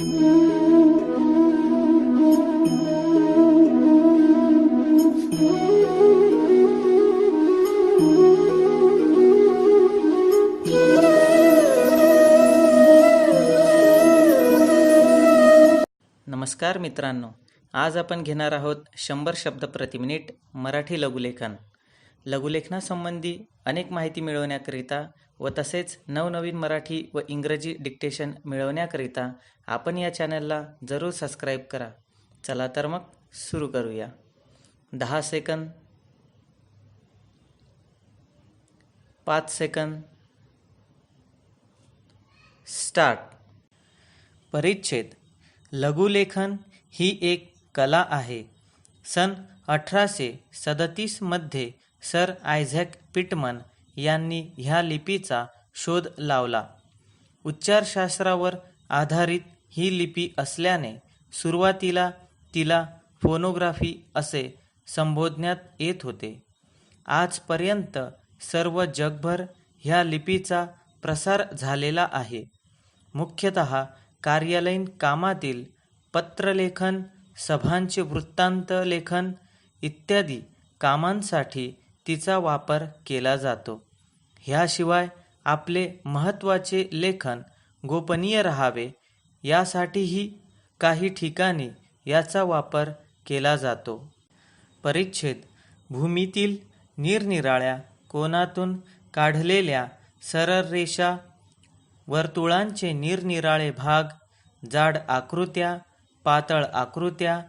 नमस्कार मित्रांनो, आज आपण घेणार आहोत 100 शब्द प्रति मिनिट मराठी लघुलेखन. लघुलेखनासंबंधी अनेक माहिती मिळवण्याकरिता व तसेच नवनवीन मराठी व इंग्रजी डिक्टेशन मिळवण्याकरिता आपण या चॅनलला जरूर सबस्क्राईब करा. चला तर मग सुरू करूया. 10 सेकंद, 5 सेकंद, स्टार्ट. परिच्छेद. लघुलेखन ही एक कला आहे. सन 1837 मध्ये सर आयझॅक पिटमन यांनी ह्या लिपीचा शोध लावला. उच्चारशास्त्रावर आधारित ही लिपी असल्याने सुरुवातीला तिला फोनोग्राफी असे संबोधण्यात येत होते. आजपर्यंत सर्व जगभर ह्या लिपीचा प्रसार झालेला आहे. मुख्यतः कार्यालयीन कामातील पत्रलेखन, सभांचे वृत्तांत लेखन इत्यादी कामांसाठी तिचा वापर केला जातो. ह्याशिवाय आपले महत्त्वाचे लेखन गोपनीय राहावे यासाठीही काही ठिकाणी याचा वापर केला जातो. परिच्छेद. भूमीतील निरनिराळ्या कोनातून काढलेल्या सरळ रेषा, वर्तुळांचे निरनिराळे भाग, जाड आकृत्या, पातळ आकृत्या,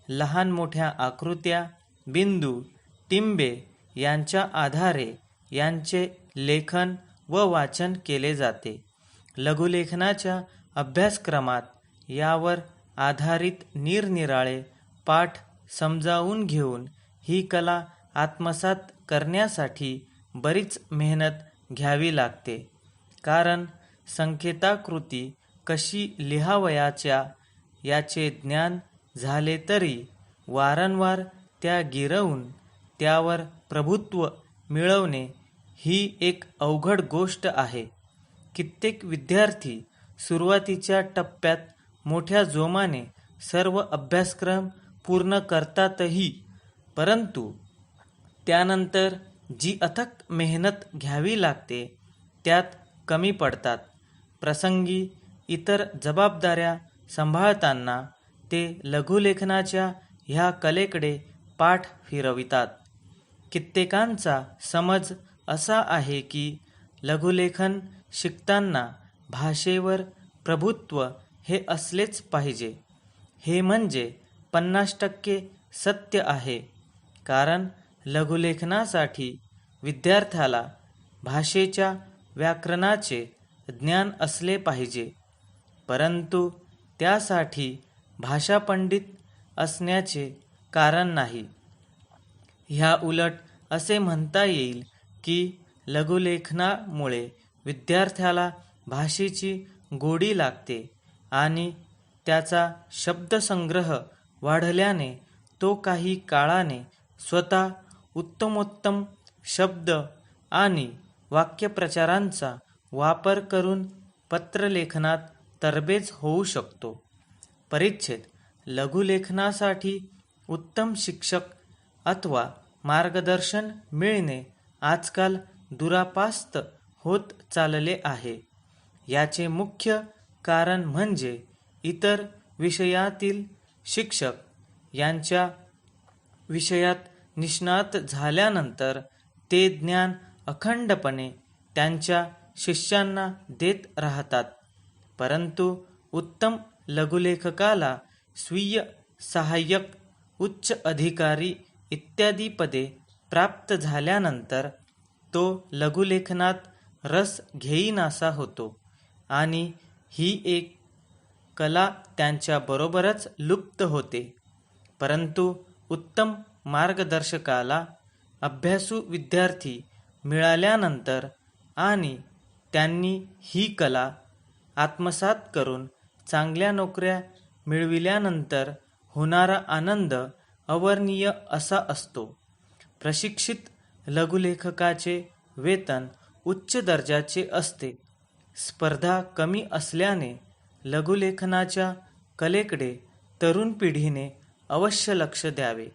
लहान मोठ्या आकृत्या, बिंदू, टिंबे यांच्या आधारे यांचे लेखन व वाचन केले जाते. लघुलेखनाच्या अभ्यासक्रमात यावर आधारित निरनिराळे पाठ समजावून घेऊन ही कला आत्मसात करण्यासाठी बरीच मेहनत घ्यावी लागते. कारण संकेताकृती कशी लिहावयाच्या याचे ज्ञान झाले तरी वारंवार त्या गिरवून त्यावर प्रभुत्व मिळवणे ही एक अवघड गोष्ट आहे. कित्येक विद्यार्थी सुरुवातीच्या टप्प्यात मोठ्या जोमाने सर्व अभ्यासक्रम पूर्ण करतातही, परंतु त्यानंतर जी अथक मेहनत घ्यावी लागते त्यात कमी पडतात. प्रसंगी इतर जबाबदाऱ्या सांभाळताना ते लघुलेखनाच्या ह्या कलेकडे पाठ फिरवितात. कित्येकांचा समज असा आहे की लघुलेखन शिकताना भाषेवर प्रभुत्व हे असलेच पाहिजे. हे म्हणजे 50% सत्य आहे. कारण लघुलेखनासाठी विद्यार्थ्याला भाषेच्या व्याकरणाचे ज्ञान असले पाहिजे, परंतु त्यासाठी भाषापंडित असण्याचे कारण नाही. ह्या उलट असे म्हणता येईल की लघुलेखनामुळे विद्यार्थ्याला भाषेची गोडी लागते आणि त्याचा शब्दसंग्रह वाढल्याने तो काही काळाने स्वतः उत्तमोत्तम शब्द आणि वाक्यप्रचारांचा वापर करून पत्रलेखनात तरबेज होऊ शकतो. परिच्छेद. लघुलेखनासाठी उत्तम शिक्षक अथवा मार्गदर्शन मिळणे आजकाल दुरापास्त होत चालले आहे. याचे मुख्य कारण म्हणजे इतर विषयातील शिक्षक यांच्या विषयात निष्णात झाल्यानंतर ते ज्ञान अखंडपणे त्यांच्या शिष्यांना देत राहतात, परंतु उत्तम लघुलेखकाला स्वीय सहाय्यक, उच्च अधिकारी इत्यादी पदे प्राप्त झाल्यानंतर तो लघुलेखनात रस घेईनासा होतो आणि ही एक कला त्यांच्या बरोबरच लुप्त होते. परंतु उत्तम मार्गदर्शकाला अभ्यासू विद्यार्थी मिळाल्यानंतर आणि त्यांनी ही कला आत्मसात करून चांगल्या नोकऱ्या मिळविल्यानंतर होणारा आनंद अवर्णनीय असा असतो. प्रशिक्षित लघुलेखकाचे वेतन उच्च दर्जाचे असते. स्पर्धा कमी असल्याने लघुलेखनाच्या कलेकडे तरुण पिढीने अवश्य लक्ष द्यावे.